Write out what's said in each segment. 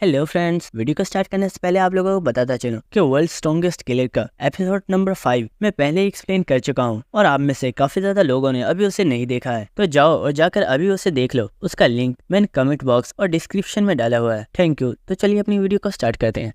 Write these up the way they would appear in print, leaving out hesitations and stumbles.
Hello friends, video को start करने से पहले आप लोगों को बताता चलूं कि वर्ल्ड स्ट्रॉन्गेस्ट किलर का एपिसोड नंबर 5 मैं पहले ही एक्सप्लेन कर चुका हूं और आप में से काफी ज्यादा लोगों ने अभी उसे नहीं देखा है। तो जाओ और जाकर अभी उसे देख लो। उसका लिंक मैंने कमेंट बॉक्स और डिस्क्रिप्शन में डाला हुआ है। Thank you. तो चलिए अपनी वीडियो को स्टार्ट करते हैं।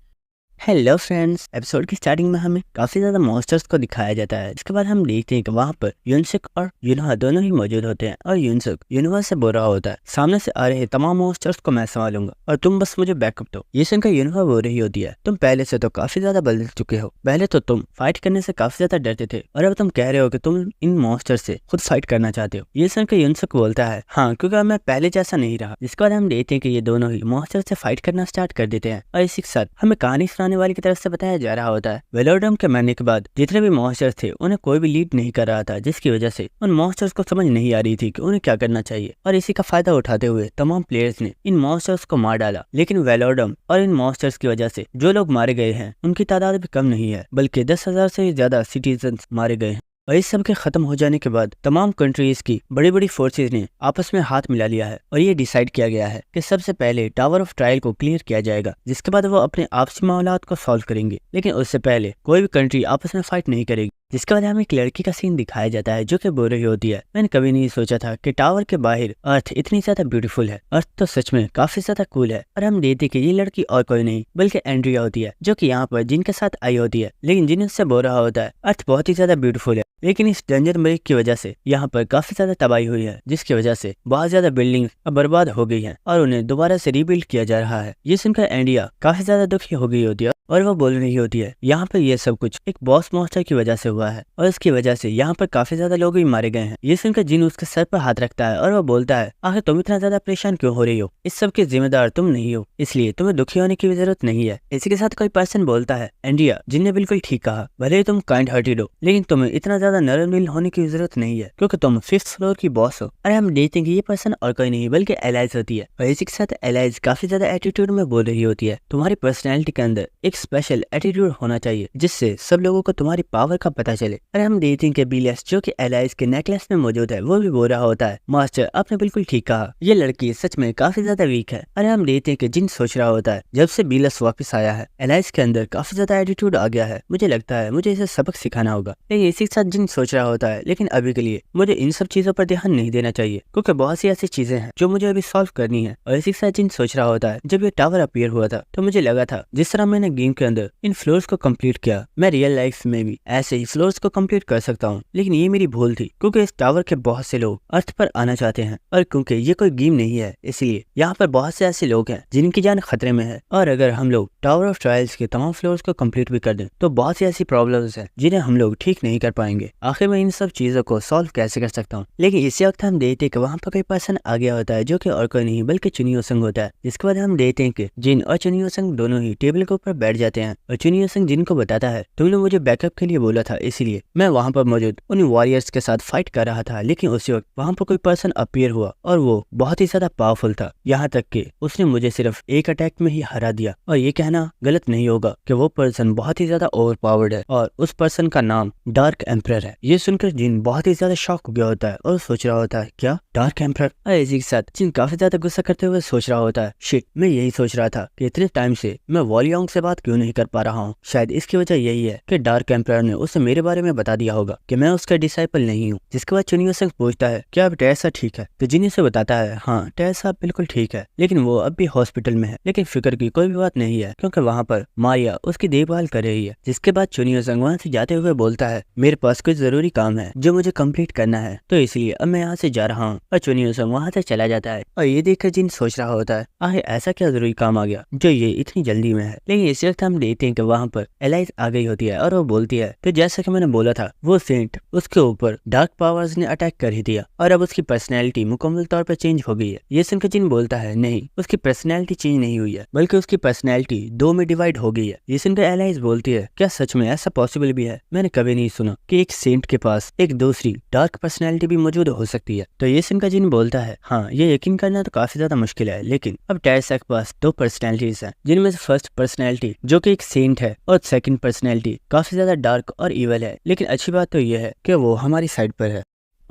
हेलो फ्रेंड्स, एपिसोड की स्टार्टिंग में हमें काफी ज्यादा मॉन्स्टर्स को दिखाया जाता है। इसके बाद हम देखते हैं कि वहाँ पर युनसुक और युनहा दोनों ही मौजूद होते हैं और युनसुक युनहा से बोल रहा होता है, सामने से आ रहे तमाम मॉन्स्टर्स को मैं संभालूंगा और तुम बस मुझे बैकअप दो। ये सुनकर युनहा बोल रही होती है, तुम पहले से तो काफी ज्यादा बदल चुके हो। पहले तो तुम फाइट करने से काफी ज्यादा डरते थे और अब तुम कह रहे हो कि तुम इन मॉन्स्टर से खुद फाइट करना चाहते हो। ये सुनकर युनसुक बोलता है, हाँ, क्योंकि अब मैं पहले जैसा नहीं रहा। जिसके बाद हम देखते हैं कि ये दोनों ही मॉन्स्टर से फाइट करना स्टार्ट कर देते हैं और इसी के साथ हमें कहानी सुनाने वाले की तरफ से बताया जा रहा होता है। वेलोड्रम के मरने के बाद जितने भी मॉन्स्टर्स थे उन्हें कोई भी लीड नहीं कर रहा था, जिसकी वजह से उन मॉन्स्टर्स को समझ नहीं आ रही थी कि उन्हें क्या करना चाहिए और इसी का फायदा उठाते हुए तमाम प्लेयर्स ने इन मॉन्स्टर्स को मार डाला। लेकिन वेलोड्रम और इन मॉन्स्टर्स की वजह से जो लोग मारे गए हैं उनकी तादाद भी कम नहीं है, बल्कि 10,000 से ज्यादा सिटीजन मारे गए हैं। और इस सब के खत्म हो जाने के बाद तमाम कंट्रीज की बड़ी बड़ी फोर्सेज ने आपस में हाथ मिला लिया है और ये डिसाइड किया गया है कि सबसे पहले टावर ऑफ ट्रायल को क्लियर किया जाएगा, जिसके बाद वो अपने आपसी मामलात को सॉल्व करेंगे। लेकिन उससे पहले कोई भी कंट्री आपस में फाइट नहीं करेगी। जिसके बाद हमें एक लड़की का सीन दिखाया जाता है जो कि बोल रही होती है, मैंने कभी नहीं सोचा था कि टावर के बाहर अर्थ इतनी ज्यादा ब्यूटीफुल है। अर्थ तो सच में काफी ज्यादा कूल है। और हम देखते कि ये लड़की और कोई नहीं बल्कि एंड्रिया होती है, जो कि यहाँ पर जिन के साथ आई होती है। लेकिन जिन उससे बोल रहा होता है अर्थ बहुत ही ज्यादा ब्यूटीफुल है, लेकिन इस डेंजर ब्रेक की वजह से यहाँ पर काफी ज्यादा तबाही हुई है, जिसकी वजह से बहुत ज्यादा बिल्डिंग बर्बाद हो गई है और उन्हें दोबारा से रीबिल्ड किया जा रहा है। ये सुनकर एंड्रिया काफी ज्यादा दुखी हो गई होती है और वो बोल रही होती है, यहाँ पर ये सब कुछ एक बॉस मॉन्स्टर की वजह से हुआ है और इसकी वजह से यहाँ पर काफी ज्यादा लोग भी मारे गए हैं। ये सुनकर जिन उसके सर पर हाथ रखता है और वो बोलता है, आखिर तुम इतना ज्यादा परेशान क्यों हो रही हो? इस सब के जिम्मेदार तुम नहीं हो, इसलिए तुम्हें दुखी होने की जरूरत नहीं है। इसी के साथ कोई पर्सन बोलता है, एंड्रिया, जिन ने बिल्कुल ठीक कहा, भले ही तुम काइंड हार्टेड हो, लेकिन तुम्हें इतना ज्यादा नरम दिल होने की जरूरत नहीं है, क्योंकि तुम 5th फ्लोर की बॉस हो। अरे हम देखते हैं कि ये पर्सन और कोई नहीं बल्कि एलाइज होती है और इसी के साथ एलाइज काफी ज्यादा एटीट्यूड में बोल रही होती है, तुम्हारी पर्सनैलिटी के अंदर एक स्पेशल एटीट्यूड होना चाहिए जिससे सब लोगों को तुम्हारी पावर का पता चले। अरे हम देखते हैं कि बीलेस, जो कि एलाइज के नेकलेस में मौजूद है, वो भी बोल रहा होता है, मास्टर आपने बिल्कुल ठीक कहा, ये लड़की सच में काफी ज्यादा वीक है। अरे हम देखते हैं कि जिन सोच रहा होता है, जब से बीलेस वापस आया है एलाइज के अंदर काफी ज्यादा एटीट्यूड आ गया है, मुझे लगता है मुझे इसे सबक सिखाना होगा। लेकिन इसी के साथ जिन सोच रहा होता है, लेकिन अभी के लिए मुझे इन सब चीजों पर ध्यान नहीं देना चाहिए, क्योंकि बहुत सी ऐसी चीजें हैं जो मुझे अभी सॉल्व करनी है। और इसी के साथ जिन सोच रहा होता है, जब ये टावर अपीयर हुआ था तो मुझे लगा था जिस तरह मैंने गेम के अंदर इन फ्लोर्स को कंप्लीट किया, मैं रियल लाइफ में भी ऐसे ही फ्लोर्स को कंप्लीट कर सकता हूँ। लेकिन ये मेरी भूल थी, क्योंकि इस टावर के बहुत से लोग अर्थ पर आना चाहते हैं और क्योंकि ये कोई गेम नहीं है, इसलिए यहाँ पर बहुत से ऐसे लोग हैं जिनकी जान खतरे में है। और अगर हम लोग टावर ऑफ ट्रायल्स के तमाम फ्लोर्स को कंप्लीट भी कर दें तो बहुत सी ऐसी प्रॉब्लम्स हैं जिन्हें हम लोग ठीक नहीं कर पाएंगे। आखिर मैं इन सब चीजों को सॉल्व कैसे कर सकता हूँ? लेकिन इसी वक्त हम देखते हैं कि वहाँ पर कोई पर्सन आ गया होता है, जो कि और कोई नहीं बल्कि चुनियो संग होता है। जिसके बाद हम देखते हैं कि जिन और चुनियो संग दोनों ही टेबल के ऊपर बैठ जाते हैं और चुनियो संग जिन को बताता है, तुमने मुझे बैकअप के लिए बोला था, इसलिए मैं वहाँ पर मौजूद उन वॉरियर्स के साथ फाइट कर रहा था। लेकिन उसी वक्त वहाँ पर कोई पर्सन अपीयर हुआ और वो बहुत ही ज्यादा पावरफुल था, यहाँ तक कि उसने मुझे सिर्फ एक अटैक में ही हरा दिया। और ये कहना गलत नहीं होगा कि वो पर्सन बहुत ही ज्यादा ओवर पावर्ड है और उस पर्सन का नाम डार्क एम्परर है। ये सुनकर जिन बहुत ही ज्यादा शॉक हो गया होता है और सोच रहा होता है, क्या डार्क एम्परर? और इसी के साथ जिन काफी ज्यादा गुस्सा करते हुए सोच रहा होता है, शिट, मैं यही सोच रहा था कि इतने टाइम से मैं वॉलियांग से बात क्यों नहीं कर पा रहा हूँ। शायद इसकी वजह यही है कि डार्क एम्परर ने उसे मेरे बारे में बता दिया होगा कि मैं उसका डिसाइपल नहीं हूँ। जिसके बाद चुनियो संग पूछता है, क्या अब टेरेसा ठीक है? तो जिन से बताता है, हाँ, टेरेसा बिल्कुल ठीक है, लेकिन वो अब भी हॉस्पिटल में है। लेकिन फिक्र की कोई भी बात नहीं है, क्योंकि वहाँ पर मारिया उसकी देखभाल कर रही है। जिसके बाद चुनियो संग वहाँ से जाते हुए बोलता है, मेरे पास कुछ जरूरी काम है जो मुझे कंप्लीट करना है, तो इसलिए अब मैं यहाँ से जा रहा हूँ। और चुनियो संग वहाँ से चला जाता है और ये देखकर जिन सोच रहा होता है, आखिर ऐसा क्या जरूरी काम आ गया जो ये इतनी जल्दी में है। लेकिन इसी वक्त हम देखते हैं कि वहाँ पर एलाइज आ गई होती है और वो बोलती है कि जैसा कि मैंने बोला था, वो सेंट उसके ऊपर डार्क पावर्स ने अटैक कर ही दिया और अब उसकी पर्सनैलिटी मुकम्मल तौर पर चेंज हो गई है। ये सुनकर जिन बोलता है, नहीं, उसकी पर्सनैलिटी चेंज नहीं हुई है, बल्कि उसकी पर्सनैलिटी 2 में डिवाइड हो गई है। ये सुनकर एलाइज बोलती है, क्या सच में ऐसा पॉसिबल भी है? मैंने कभी नहीं सुना कि एक सेंट के पास एक दूसरी डार्क पर्सनैलिटी भी मौजूद हो सकती है। तो ये सुनकर जिन बोलता है, हाँ, ये यकीन करना तो काफी ज्यादा मुश्किल है, लेकिन अब टेरेसा के पास 2 पर्सनैलिटीज हैं, जिनमें से फर्स्ट पर्सनैलिटी जो कि एक सेंट है और सेकंड पर्सनैलिटी काफी ज्यादा डार्क और इवल है। लेकिन अच्छी बात तो यह है कि वो हमारी साइड पर है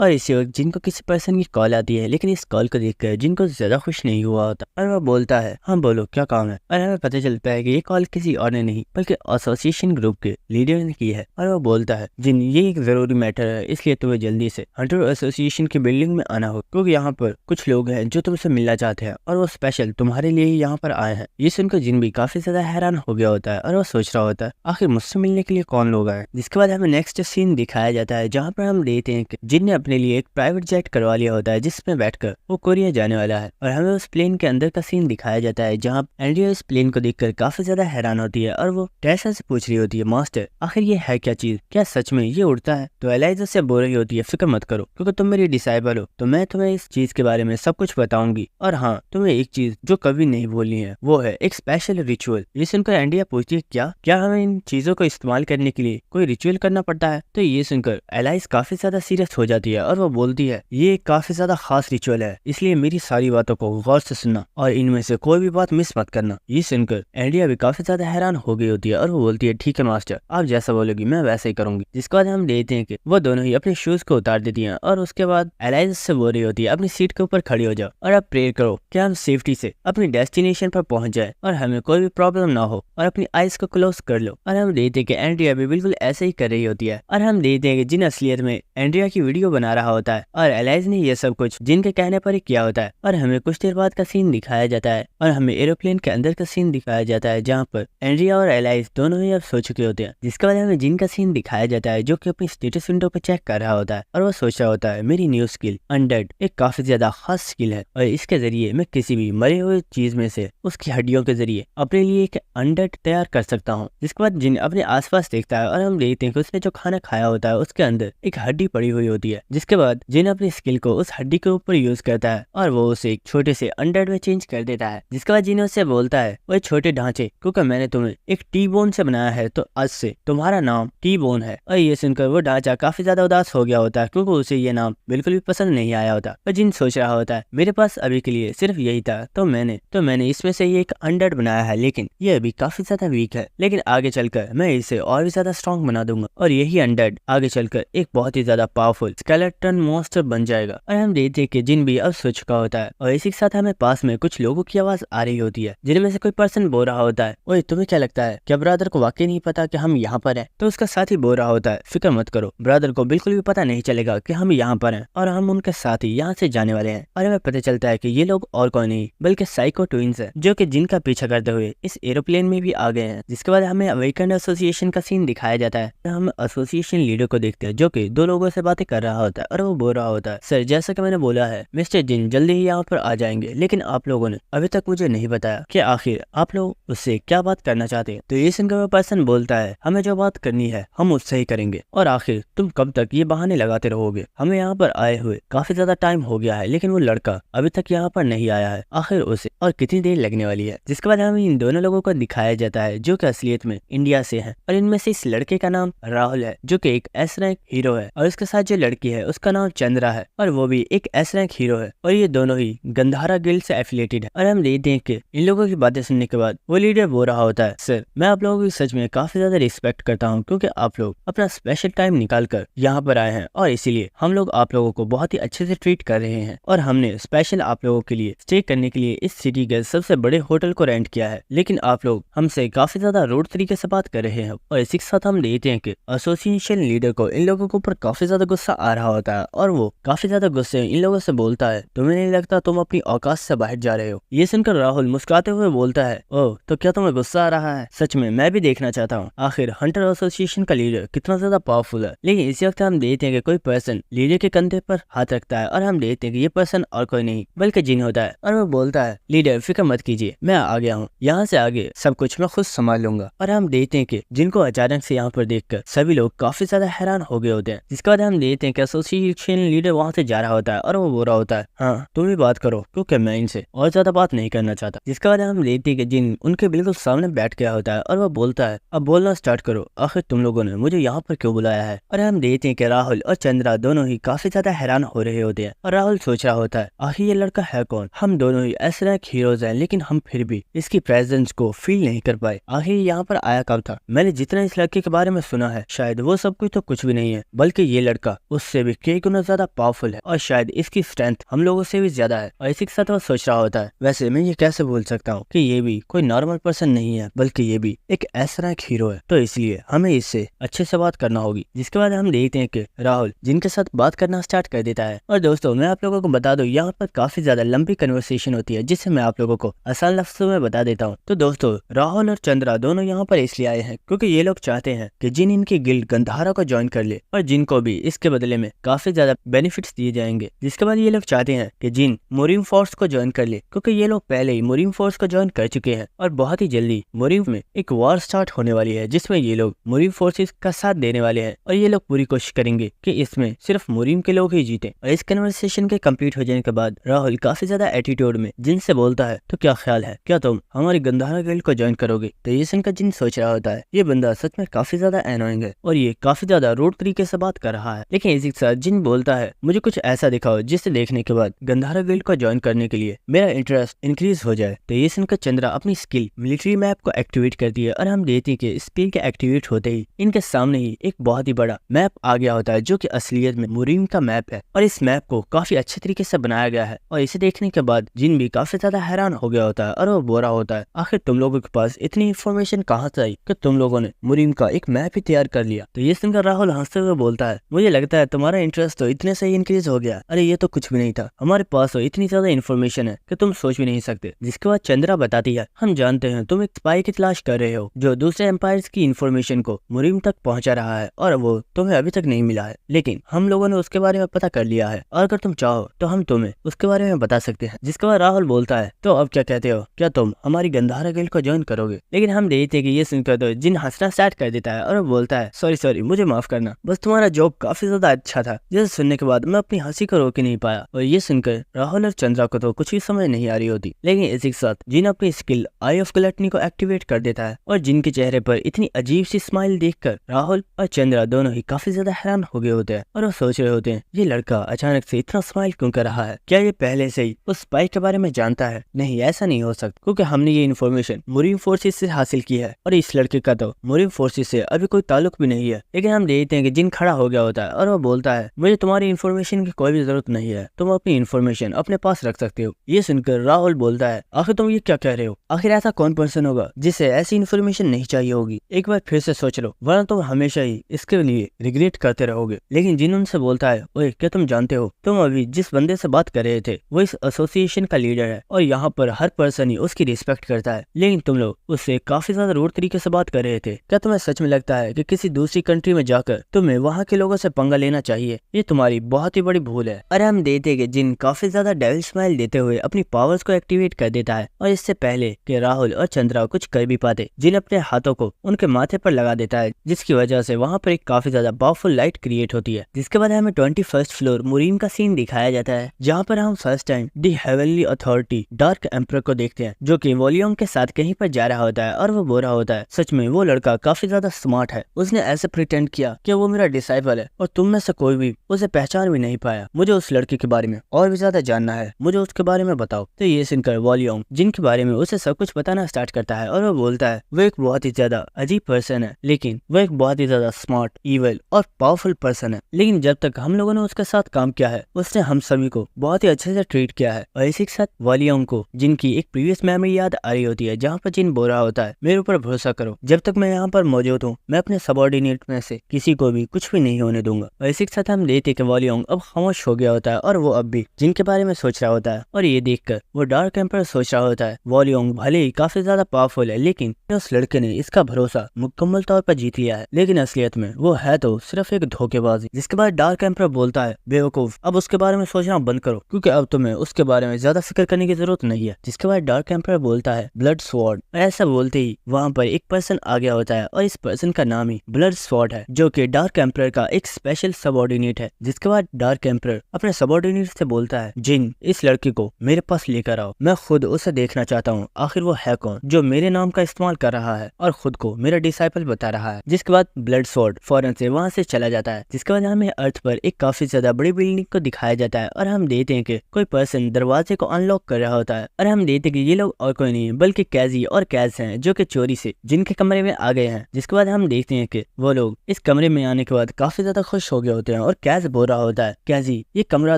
और इसी वक्त जिन को किसी पर्सन की कॉल आती है, लेकिन इस कॉल को देखकर जिन को ज्यादा खुश नहीं हुआ होता और वह बोलता है हाँ बोलो क्या काम है। और हमें पता चलता है कि ये कॉल किसी और ने नहीं बल्कि एसोसिएशन ग्रुप के लीडर ने की है। और वह बोलता है जिन ये एक जरूरी मैटर है, इसलिए तुम्हें जल्दी से हंटर एसोसिएशन की बिल्डिंग में आना हो, क्योंकि यहाँ पर कुछ लोग हैं जो तुमसे मिलना चाहते हैं और वो स्पेशल तुम्हारे लिए ही यहाँ पर आए हैं। ये सुनकर जिन भी काफी ज्यादा हैरान हो गया होता है और वो सोच रहा होता है आखिर मुझसे मिलने के लिए कौन लोग आए। जिसके बाद हमें नेक्स्ट सीन दिखाया जाता है जहाँ पर हम देखते हैं कि जिन ने अपने लिए एक प्राइवेट जेट करवा लिया होता है जिसमें बैठकर वो कोरिया जाने वाला है। और हमें उस प्लेन के अंदर का सीन दिखाया जाता है जहाँ एंड्रिया इस प्लेन को देखकर काफी ज्यादा हैरान होती है और वो टेसा से पूछ रही होती है मास्टर आखिर ये है क्या चीज, क्या सच में ये उड़ता है। तो एलाइजा से बोल रही होती है फिक्र मत करो क्योंकि तुम मेरी डिसाइबल हो, तो मैं तुम्हें इस चीज के बारे में सब कुछ बताऊंगी। और हाँ तुम्हें एक चीज जो कभी नहीं भूलनी है वो है एक स्पेशल रिचुअल। ये सुनकर एंड्रिया पूछती है क्या हमें इन चीजों को इस्तेमाल करने के लिए कोई रिचुअल करना पड़ता है। तो ये सुनकर एलाइज काफी ज्यादा सीरियस हो जाती है और वो बोलती है ये काफी ज्यादा खास रिचुअल है, इसलिए मेरी सारी बातों को गौर से सुनना और इनमें से कोई भी बात मिस मत करना। ये सुनकर एंड्रिया भी काफी ज्यादा हैरान हो गई होती है और वो बोलती है ठीक है मास्टर, आप जैसा बोलोगी मैं वैसे ही करूंगी। जिसके बाद हम देखते हैं कि वो दोनों ही अपने शूज को उतार देती हैं और उसके बाद एलाइज से बोल रही होती है अपनी सीट के ऊपर खड़ी हो जाओ और अब प्रेयर करो कि हम सेफ्टी से अपनी डेस्टिनेशन पर पहुंच जाए और हमें कोई भी प्रॉब्लम ना हो, और अपनी आईज को क्लोज कर लो। और हम देखते हैं कि एंड्रिया भी बिल्कुल ऐसे ही कर रही होती है और हम देखते हैं कि जिन असलियत में एंड्रिया की वीडियो बना रहा होता है और एलाइज ने ये सब कुछ जिन के कहने पर ही किया होता है। और हमें कुछ देर बाद का सीन दिखाया जाता है और हमें एरोप्लेन के अंदर का सीन दिखाया जाता है जहाँ पर एंड्रिया और एलाइज दोनों ही अब सो चुके होते हैं। जिसके बाद हमें जिन का सीन दिखाया जाता है जो कि अपनी स्टेटस विंडो पर चेक कर रहा होता है और वो सोच रहा होता है मेरी न्यू स्किल अनडेड एक काफी ज्यादा खास स्किल है और इसके जरिए मैं किसी भी मरे हुए चीज में से उसकी हड्डियों के जरिए अपने लिए एक अनडेड तैयार कर सकता हूँ। जिसके बाद जिन अपने आसपास देखता है और हम देखते हैं कि उसने जो खाना खाया होता है उसके अंदर एक हड्डी पड़ी हुई होती है। जिसके बाद जिन अपनी स्किल को उस हड्डी के ऊपर यूज करता है और वो उसे एक छोटे से अनडेड में चेंज कर देता है। जिसके बाद जिन उससे बोलता है वो छोटे ढांचे क्योंकि मैंने तुम्हें एक टी बोन से बनाया है तो आज से तुम्हारा नाम टी बोन है। और ये सुनकर वो ढांचा काफी ज्यादा उदास हो गया होता है क्योंकि उसे ये नाम बिल्कुल भी पसंद नहीं आया होता। और जिन सोच रहा होता है मेरे पास अभी के लिए सिर्फ यही था तो मैंने इसमें से ये एक अनडेड बनाया है, लेकिन ये अभी काफी ज्यादा वीक है, लेकिन आगे चलकर मैं इसे और भी ज्यादा स्ट्रॉन्ग बना दूंगा और यही अनडेड आगे चलकर एक बहुत ही ज्यादा पावरफुल स्केलेटन मॉन्स्टर बन जाएगा। और हम देखते हैं कि जिन भी अब सो चुका होता है और इसी के साथ हमें पास में कुछ लोगों की आवाज आ रही होती है जिनमें से कोई पर्सन बोल रहा होता है ओए तुम्हें क्या लगता है क्या ब्रदर को वाकई नहीं पता कि हम यहाँ पर हैं। तो उसका साथी बोल रहा होता है फिक्र मत करो, ब्रदर को बिल्कुल भी पता नहीं चलेगा कि हम यहाँ पर हैं और हम उनके साथ ही यहाँ से जाने वाले हैं। और हमें पता चलता है कि ये लोग और कोई नहीं बल्कि साइको ट्विंस है जो कि जिनका पीछा करते हुए इस एरोप्लेन में भी आ गए हैं। जिसके बाद हमें अवेकन एसोसिएशन का सीन दिखाया जाता है। हम एसोसिएशन लीडर को देखते हैं जो कि दो लोगों से बातें कर रहा होता है और वो बोल रहा होता है सर जैसा कि मैंने बोला है मिस्टर जिन जल्दी ही यहाँ पर आ जाएंगे, लेकिन आप लोगों ने अभी तक मुझे नहीं बताया कि आखिर आप लोग उससे क्या बात करना चाहते हैं। तो ये सुनकर वो पर्सन बोलता है हमें जो बात करनी है हम उससे ही करेंगे और आखिर तुम कब तक ये बहाने लगाते रहोगे, हमें यहाँ पर आए हुए काफी ज्यादा टाइम हो गया है लेकिन वो लड़का अभी तक यहाँ पर नहीं आया है, आखिर उसे और कितनी देर लगने वाली है। जिसके बाद हमें इन दोनों लोगों को दिखाया जाता है जो कि असलियत में इंडिया से है और इनमें से इस लड़के का नाम राहुल है जो कि एक एस रैंक हीरो है और उसके साथ जो लड़की है उसका नाम चंद्रा है और वो भी एक एस रैंक हीरो है और ये दोनों ही गंधारा गिल्ड से एफिलिएटेड है। और हम देखते हैं कि इन लोगों की बातें सुनने के बाद वो लीडर बोल रहा होता है सर मैं आप लोगों की सच में काफी ज्यादा रिस्पेक्ट करता हूँ क्योंकि आप लोग अपना स्पेशल टाइम निकाल कर यहाँ पर आए हैं और इसीलिए हम लोग आप लोगों को बहुत ही अच्छे से ट्रीट कर रहे हैं और हमने स्पेशल आप लोगों के लिए स्टे करने के लिए इस सिटी के सबसे बड़े होटल को रेंट किया है, लेकिन आप लोग हमसे काफी ज्यादा रूड तरीके से बात कर रहे हैं। और इसी के साथ हम देखते हैं कि एसोसिएशन लीडर को इन लोगों के ऊपर काफी ज्यादा गुस्सा आ रहा होता है और वो काफी ज्यादा गुस्से इन लोगों से बोलता है तुम्हें नहीं लगता तुम अपनी औकात से बाहर जा रहे हो। ये सुनकर राहुल मुस्कुराते हुए बोलता है ओह तो क्या तुम्हें गुस्सा आ रहा है, सच में मैं भी देखना चाहता हूँ आखिर हंटर एसोसिएशन का लीडर कितना ज्यादा पावरफुल है। लेकिन इसी वक्त हम देखते हैं कि कोई पर्सन लीडर के कंधे पर हाथ रखता है और हम देखते हैं कि ये पर्सन और कोई नहीं बल्कि जिन होता है और वो बोलता है लीडर फिक्र मत कीजिए मैं आ गया हूँ, यहाँ से आगे सब कुछ मैं खुद संभाल लूंगा। और हम देखते हैं कि जिनको अचानक से यहाँ पर देखकर सभी लोग काफी ज्यादा हैरान हो गए होते हैं। जिसके बाद हम देखते हैं कि एसोसिएशन लीडर वहाँ से जा रहा होता है और वो बोल रहा होता है हाँ तुम भी बात करो क्योंकि मैं इनसे और ज्यादा बात नहीं करना चाहता। जिसके बाद हम देखते हैं कि जिन उनके बिल्कुल सामने बैठ गया होता है और वो बोलता है अब बोलना स्टार्ट करो, आखिर तुम लोगों ने मुझे यहाँ पर क्यों बुलाया है। और हम देखते हैं कि राहुल और चंद्रा दोनों ही काफी ज्यादा हैरान हो रहे होते हैं और राहुल सोच रहा होता है आखिर ये लड़का है कौन, हम दोनों ही ऐसे रैंक हीरोज हैं लेकिन हम फिर भी इसकी प्रेजेंस को फील नहीं कर पाए। आखिर यहाँ पर आया कब था, मैंने जितना इस लड़के के बारे में सुना है शायद वो सब कुछ तो कुछ भी नहीं है बल्कि ये लड़का उससे से भी कई गुना ज्यादा पावरफुल है और शायद इसकी स्ट्रेंथ हम लोगों से भी ज्यादा है। और इसी के साथ वो सोच रहा होता है, वैसे मैं ये कैसे भूल सकता हूँ कि ये भी कोई नॉर्मल पर्सन नहीं है, बल्कि ये भी एक ऐसा एक हीरो है, तो इसलिए हमें इससे अच्छे से बात करना होगी। जिसके बाद हम देखते हैं कि राहुल जिनके साथ बात करना स्टार्ट कर देता है। और दोस्तों मैं आप लोगों को बता दूं, यहाँ पर काफी ज्यादा लंबी कन्वर्सेशन होती है, जिससे मैं आप लोगों को आसान लफ्जों में बता देता हूँ। तो दोस्तों राहुल और चंद्रा दोनों यहाँ पर इसलिए आए हैं क्योंकि ये लोग चाहते हैं कि जिन इनकी गिल्ड गंधारा को ज्वाइन कर ले और जिनको भी इसके बदले में काफी ज्यादा बेनिफिट्स दिए जाएंगे। जिसके बाद ये लोग चाहते हैं कि जिन मुरीम फोर्स को ज्वाइन कर ले, क्योंकि ये लोग पहले ही मुरीम फोर्स को ज्वाइन कर चुके हैं और बहुत ही जल्दी मुरीम में एक वॉर स्टार्ट होने वाली है, जिसमें ये लोग मुरीम फोर्सेस का साथ देने वाले हैं और ये लोग पूरी कोशिश करेंगे कि इसमें सिर्फ मुरीम के लोग ही जीते। और इस कन्वर्सेशन के कंप्लीट हो जाने के बाद राहुल काफी ज्यादा एटीट्यूड में जिन से बोलता है, तो क्या ख्याल है, क्या तुम हमारी गंधारा गिल्ड को ज्वाइन करोगे? तो ये सुनकर जिन सोच रहा होता है, ये बंदा सच में काफी ज्यादा एनोइंग है और ये काफी ज्यादा रूड तरीके से बात कर रहा है। लेकिन इसी के साथ जिन बोलता है, मुझे कुछ ऐसा दिखाओ जिसे देखने के बाद गंधारा गिल्ड को ज्वाइन करने के लिए मेरा इंटरेस्ट इंक्रीज हो जाए। तो ये सुनकर चंद्रा अपनी स्किल मिलिट्री मैप को एक्टिवेट करती है और हम देखते हैं कि स्किल के एक्टिवेट होते ही इनके सामने ही एक बहुत ही बड़ा मैप आ गया होता है, जो कि असलियत में मुरीम का मैप है। और इस मैप को काफी अच्छे तरीके से बनाया गया है और इसे देखने के बाद जिन भी काफी ज्यादा हैरान हो गया होता है और वो बोल रहा होता है, आखिर तुम लोगों के पास इतनी इन्फॉर्मेशन कहाँ से आई कि तुम लोगों ने मुरीम का एक मैप ही तैयार कर लिया? तो ये सुनकर राहुल हंसते हुए बोलता है, मुझे लगता है तुम्हारा इंटरेस्ट तो इतने से ही इंक्रीज हो गया। अरे ये तो कुछ भी नहीं था, हमारे पास तो इतनी ज्यादा इन्फॉर्मेशन है कि तुम सोच भी नहीं सकते। जिसके बाद चंद्रा बताती है, हम जानते हैं तुम एक स्पाई की तलाश कर रहे हो जो दूसरे एम्पायर्स की इन्फॉर्मेशन को मुरीम तक पहुंचा रहा है और वो तुम्हें अभी तक नहीं मिला है, लेकिन हम लोगों ने उसके बारे में पता कर लिया है और अगर तुम चाहो तो हम तुम्हें उसके बारे में बता सकते हैं। जिसके बाद राहुल बोलता है, तो अब क्या कहते हो, क्या तुम हमारी गंधारा गिल्ड को ज्वाइन करोगे? लेकिन हम देखते हैं कि ये सुनकर तो जिन हंसना स्टार्ट कर देता है और वो बोलता है, सॉरी मुझे माफ करना, बस तुम्हारा जोक काफी ज्यादा अच्छा था। जिसे सुनने के बाद मैं अपनी हंसी को रोक ही नहीं पाया। और ये सुनकर राहुल और चंद्रा को तो कुछ भी समझ नहीं आ रही होती, लेकिन इसी के साथ जिन अपनी स्किल आई ऑफ ग्लटनी को एक्टिवेट कर देता है और जिनके चेहरे पर इतनी अजीब सी स्माइल देखकर राहुल और चंद्रा दोनों ही काफी ज्यादा हैरान हो गए होते हैं और वो सोच रहे होते हैं, ये लड़का अचानक से इतना स्माइल क्यों कर रहा है? क्या ये पहले से ही उस स्पाई के बारे में जानता है? नहीं, ऐसा नहीं हो सकता, क्योंकि हमने ये इन्फॉर्मेशन मुरीम फोर्सेस से हासिल की है और इस लड़के का तो मुरीम फोर्सेस से अभी कोई ताल्लुक भी नहीं है। लेकिन हम देखते हैं कि जिन खड़ा हो गया होता है और वो बोलता है, मुझे तुम्हारी इन्फॉर्मेशन की कोई भी जरूरत नहीं है, तुम अपनी इन्फॉर्मेशन अपने पास रख सकते हो। ये सुनकर राहुल बोलता है, आखिर तुम ये क्या कह रहे हो? आखिर ऐसा कौन पर्सन होगा जिसे ऐसी इन्फॉर्मेशन नहीं चाहिए होगी? एक बार फिर से सोच लो, वरना तुम हमेशा ही इसके लिए रिग्रेट करते रहोगे। लेकिन जिन उनसे बोलता है, ओए क्या तुम जानते हो, तुम अभी जिस बंदे से बात कर रहे थे वो इस एसोसिएशन का लीडर है और यहाँ पर हर पर्सन ही उसकी रिस्पेक्ट करता है, लेकिन तुम लोग उससे काफी ज्यादा रूड तरीके से बात कर रहे थे। क्या तुम्हें सच में लगता है कि किसी दूसरी कंट्री में जाकर तुम्हें वहाँ के लोगों से पंगा लेना चाहिए? ये तुम्हारी बहुत ही बड़ी भूल है। अरे हम देते कि जिन काफी ज्यादा डेविल स्माइल देते हुए अपनी पावर्स को एक्टिवेट कर देता है और इससे पहले कि राहुल और चंद्रा कुछ कर भी पाते, जिन अपने हाथों को उनके माथे पर लगा देता है, जिसकी वजह से वहाँ पर एक काफी ज्यादा पावरफुल लाइट क्रिएट होती है। जिसके बाद हमें 21st फ्लोर मुरीम का सीन दिखाया जाता है, जहाँ पर हम फर्स्ट टाइम दी हेवनली अथॉरिटी डार्क एम्पर को देखते हैं, जो कि वॉल्यूम के साथ कहीं पर जा रहा होता है और वो बोल रहा होता है, सच में वो लड़का काफी ज्यादा स्मार्ट है, उसने ऐसे प्रिटेंड किया कि वो मेरा डिसाइपल है और तुम में से कोई भी उसे पहचान भी नहीं पाया। मुझे उस लड़के के बारे में और भी ज्यादा जानना है, मुझे उसके बारे में बताओ। तो ये सुनकर वॉल्यूम जिनके बारे में उसे सब कुछ बताना स्टार्ट करता है और वो बोलता है, वो एक बहुत ही ज्यादा अजीब पर्सन है, लेकिन वो एक बहुत ही ज्यादा स्मार्ट, इविल और पावरफुल पर्सन है, लेकिन जब तक हम लोगों ने उसके साथ काम किया है उसने हम सभी को बहुत ही अच्छे से ट्रीट किया है। और इसी के साथ वॉल्यूम को जिनकी एक प्रीवियस मेमोरी याद आ रही होती है, जहाँ पर जिन बोल रहा होता है, मेरे ऊपर भरोसा करो, जब तक मैं यहाँ पर मौजूद हूँ मैं अपने सबऑर्डिनेट में से किसी को भी कुछ भी नहीं होने दूंगा। और इसी के साथ हम देखते कि वॉल्यूम अब खामोश हो गया होता है और वो अब भी जिनके बारे में सोच रहा होता है और ये देखकर वो डार्क एम्पर सोच रहा होता है, वॉल्यूम भले ही काफी ज्यादा पावरफुल है, लेकिन उस लड़के ने इसका भरोसा मुकम्मल तौर पर जीत लिया है, लेकिन असलियत में वो है तो सिर्फ एक धोखेबाजी। जिसके बाद डार्क एम्पर बोलता है, बेवकूफ, अब उसके बारे में सोचना बंद करो, क्योंकि अब तुम्हें उसके बारे में ज्यादा फिक्र करने की जरूरत नहीं है। जिसके बाद डार्क एम्पर बोलता है, ब्लड स्वॉर्ड। ऐसा बोलते ही वहाँ पर एक पर्सन आ गया होता है और इस पर्सन का नाम ही ब्लड स्वॉर्ड है, जो कि डार्क एम्पर का एक स्पेशल सबऑर्डिनेट है। जिसके बाद डार्क एम्पर अपने सबऑर्डिनेट से बोलता है, जिन इस लड़के को मेरे पास लेकर आओ, मैं खुद उसे देखना चाहता हूँ, आखिर वो है कौन जो मेरे नाम का इस्तेमाल कर रहा है और खुद को मेरा डिसाइपल बता रहा है। जिसके बाद ब्लड स्वॉर्ड फौरन से वहाँ से चला जाता है। जिसके बाद हमें अर्थ पर एक काफी ज्यादा बड़ी बिल्डिंग को दिखाया जाता है और हम देखते हैं कि कोई पर्सन दरवाजे को अनलॉक कर रहा होता है और हम देखते हैं कि ये लोग और कोई नहीं बल्कि कैजी और कैज हैं, जो कि चोरी से जिनके कमरे में आ गए हैं। जिसके बाद हम देखते हैं कि वो लोग इस कमरे में आने के बाद काफी ज्यादा खुश हो गए होते होते हैं और कैज बोल रहा होता है, कैजी ये कमरा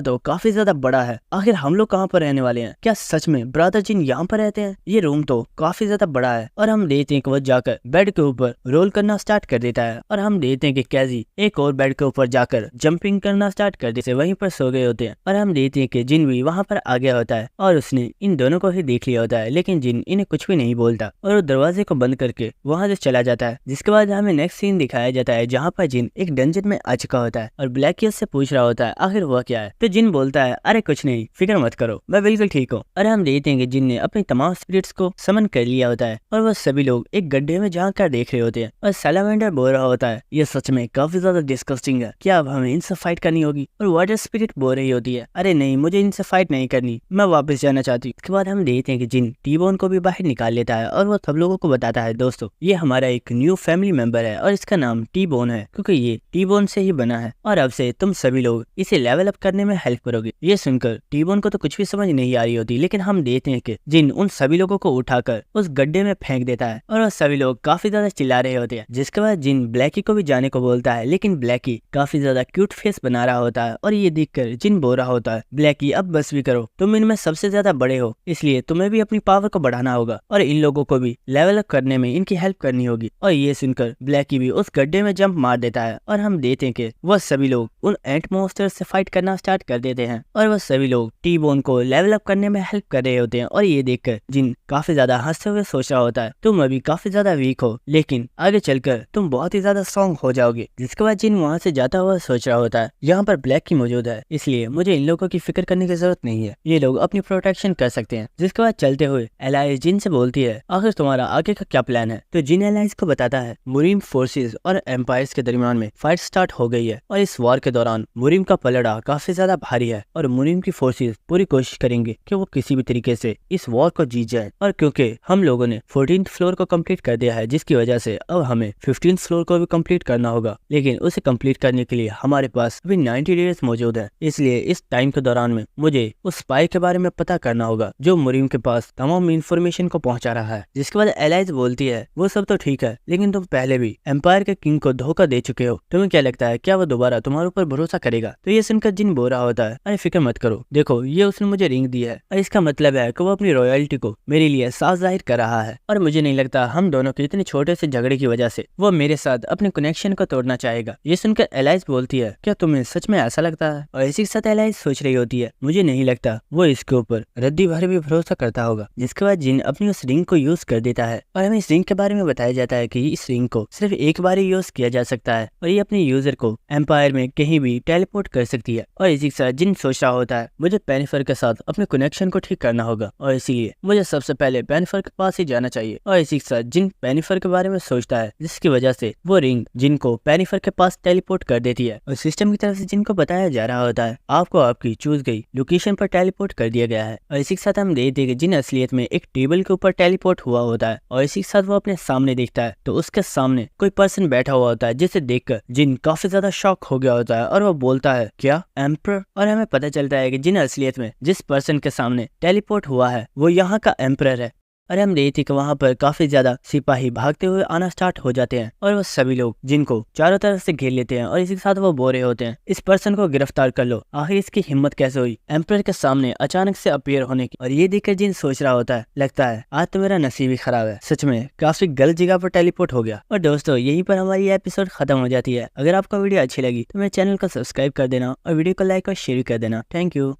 तो काफी ज्यादा बड़ा है, आखिर हम लोग कहाँ पर रहने वाले हैं? क्या सच में ब्रदर जिन यहाँ पर रहते हैं? ये रूम तो काफी ज्यादा बड़ा है। और हम देखते हैं कि वो जाकर बेड के ऊपर रोल करना स्टार्ट कर देता है और हम देखते हैं कि कैजी एक और बेड के ऊपर जाकर जंपिंग करना स्टार्ट कर देते, वहीं पर सो गए होते हैं। और हम देखते हैं कि जिन भी वहाँ पर आ गया होता है और उसने इन दोनों को ही देख लिया होता है, लेकिन जिन इन्हें कुछ भी नहीं बोलता और वो दरवाजे को बंद करके वहाँ से चला जाता है। जिसके बाद हमें नेक्स्ट सीन दिखाया जाता है जहाँ पर जिन एक डंजन में आ चुका होता है और ब्लैकी उससे पूछ रहा होता है आखिर हुआ क्या है। तो जिन बोलता है अरे कुछ नहीं, फिक्र मत करो, मैं बिल्कुल ठीक हूँ। और हम देखते हैं कि जिन ने अपनी तमाम स्पिरिट्स को समन कर लिया होता है और वह सभी लोग एक गड्ढे में झांक कर देख रहे होते हैं। और सैलामेंडर बोल रहा होता है ये सच में काफी ज्यादा डिस्गस्टिंग है, क्या अब हमें इनसे फाइट करनी होगी? और वाटर स्पिरिट बोल रही होती है अरे नहीं, मुझे इनसे फाइट नहीं करनी, मैं वापस जाना चाहती हूँ। इसके बाद हम देखते हैं कि जिन टी-बोन को भी बाहर निकाल लेता है और वो सब लोगों को बताता है दोस्तों ये हमारा एक न्यू फैमिली मेंबर है और इसका नाम टी-बोन है क्योंकि ये टी-बोन से ही बना है और अब से तुम सभी लोग इसे लेवल अप करने में हेल्प करोगे। ये सुनकर टी-बोन को तो कुछ भी समझ नहीं आ रही होती, लेकिन हम देखते हैं कि जिन उन सभी लोगों को उठाकर उस गड्ढे में फेंक देता है और वो सभी लोग काफी ज्यादा चिल्ला रहे होते हैं। जिसके बाद जिन ब्लैकी को भी जाने को बोलता है, लेकिन ब्लैकी काफी ज्यादा क्यूट फेस बना रहा होता है और ये देखकर जिन बोल रहा होता है ब्लैकी अब बस भी करो, तुम इनमें सबसे ज्यादा बड़े हो, इसलिए तुम्हें भी अपनी पावर को बढ़ाना होगा और इन लोगों को भी लेवल अप करने में इनकी हेल्प करनी होगी। और ये सुनकर ब्लैकी भी उस गड्ढे में जंप मार देता है और हम देखते हैं कि वह सभी लोग उन एंट मॉन्स्टर से फाइट करना स्टार्ट कर देते हैं और वह सभी लोग टी-बोन को लेवल अप करने में हेल्प कर रहे होते हैं। और ये देखकर जिन काफी ज्यादा हंसते हुए सोच रहा होता है तुम अभी काफी ज्यादा वीक हो, लेकिन आगे चलकर तुम बहुत ही ज्यादा स्ट्रॉन्ग हो जाओगे। जिसके बाद जिन वहाँ से जाता हुआ सोच रहा होता है यहाँ पर ब्लैकी मौजूद है, इसलिए मुझे इन लोगों की फिक्र करने की जरूरत नहीं है, ये लोग अपनी प्रोटेक्शन कर सकते हैं। जिसके बाद चलते हुए एलाइज जिन से बोलती है आखिर तुम्हारा आगे का क्या प्लान है? तो जिन एलाइज को बताता है मुरीम फोर्सेस और एम्पायर्स के दरमियान में फाइट स्टार्ट हो गई है और इस वॉर के दौरान मुरीम का पलड़ा काफी ज्यादा भारी है और मुरीम की फोर्सेस पूरी कोशिश करेंगे कि वो किसी भी तरीके से इस वॉर को जीत जाए। और क्योंकि हम लोगों ने 14th फ्लोर को कंप्लीट कर दिया है, जिसकी वजह से अब हमें 15th फ्लोर को भी कंप्लीट करना होगा, लेकिन उसे कंप्लीट करने के लिए हमारे पास अभी 90 डेज मौजूद है, इसलिए इस टाइम के दौरान में मुझे उस स्पाई के बारे में पता करना होगा जो मुरीम के पास तमाम इन्फॉर्मेशन को पहुंचा रहा है। जिसके बाद एलाइज बोलती है वो सब तो ठीक है, लेकिन तुम पहले भी एम्पायर के किंग को धोखा दे चुके हो, तुम्हें क्या लगता है क्या वो दोबारा तुम्हारे ऊपर भरोसा करेगा? तो ये सुनकर जिन बोल रहा होता है अरे फिक्र मत करो, देखो ये उसने मुझे रिंग दी है और इसका मतलब है कि वो अपनी रॉयल्टी को मेरे लिए साफ जाहिर कर रहा है और मुझे नहीं लगता हम दोनों के इतने छोटे से झगड़े की वजह से वो मेरे साथ अपने कनेक्शन को तोड़ना चाहेगा। ये सुनकर एलाइज बोलती है क्या तुम्हें सच में ऐसा लगता है? और इसी के साथ एलाइज सोच रही होती है मुझे नहीं लगता वो इसके ऊपर रद्दी भर भी भरोसा करता होगा। जिसके बाद जिन अपनी उस रिंग को यूज कर देता है और हमें इस रिंग के बारे में बताया जाता है कि इस रिंग को सिर्फ एक बार ही यूज किया जा सकता है और ये अपने यूजर को एम्पायर में कहीं भी टेलीपोर्ट कर सकती है। और इसी के साथ जिन सोच रहा होता है मुझे पेनिफर के साथ अपने कनेक्शन को ठीक करना होगा और इसीलिए मुझे सबसे पहले पेनिफर के पास ही जाना चाहिए। और इसी के साथ जिन पेनिफर के बारे में सोचता है, जिसकी वजह से वो रिंग जिन को पेनिफर के पास टेलीपोर्ट कर देती है और सिस्टम की तरफ से जिनको बताया जा रहा होता है आपको आपकी चूज गई लोकेशन पर टेलीपोर्ट कर दिया गया है। और इसी के साथ हम देखते हैं कि जिन असलियत में एक टेबल के ऊपर टेलीपोर्ट हुआ होता है और इसी के साथ वो अपने सामने देखता है तो उसके सामने कोई पर्सन बैठा हुआ होता है, जिसे देखकर जिन काफी ज्यादा शॉक हो गया होता है और वो बोलता है क्या एम्पर? और हमें पता चलता है कि जिन असलियत में जिस पर्सन के सामने टेलीपोर्ट हुआ है वो यहाँ का एम्परर है। और हम देखते कि वहाँ पर काफी ज्यादा सिपाही भागते हुए आना स्टार्ट हो जाते हैं और वो सभी लोग जिनको चारों तरफ से घेर लेते हैं और इसी के साथ वो बोल रहे होते हैं इस पर्सन को गिरफ्तार कर लो, आखिर इसकी हिम्मत कैसे हुई एम्परर के सामने अचानक से अपीयर होने की। और ये देखकर जिन सोच रहा होता है लगता है आज तो मेरा नसीब ही खराब है, सच में काफी गलत जगह पर टेलीपोर्ट हो गया। और दोस्तों यहीं पर हमारी एपिसोड खत्म हो जाती है। अगर आपको वीडियो अच्छी लगी तो मेरे चैनल को सब्सक्राइब कर देना और वीडियो को लाइक और शेयर कर देना। Thank you.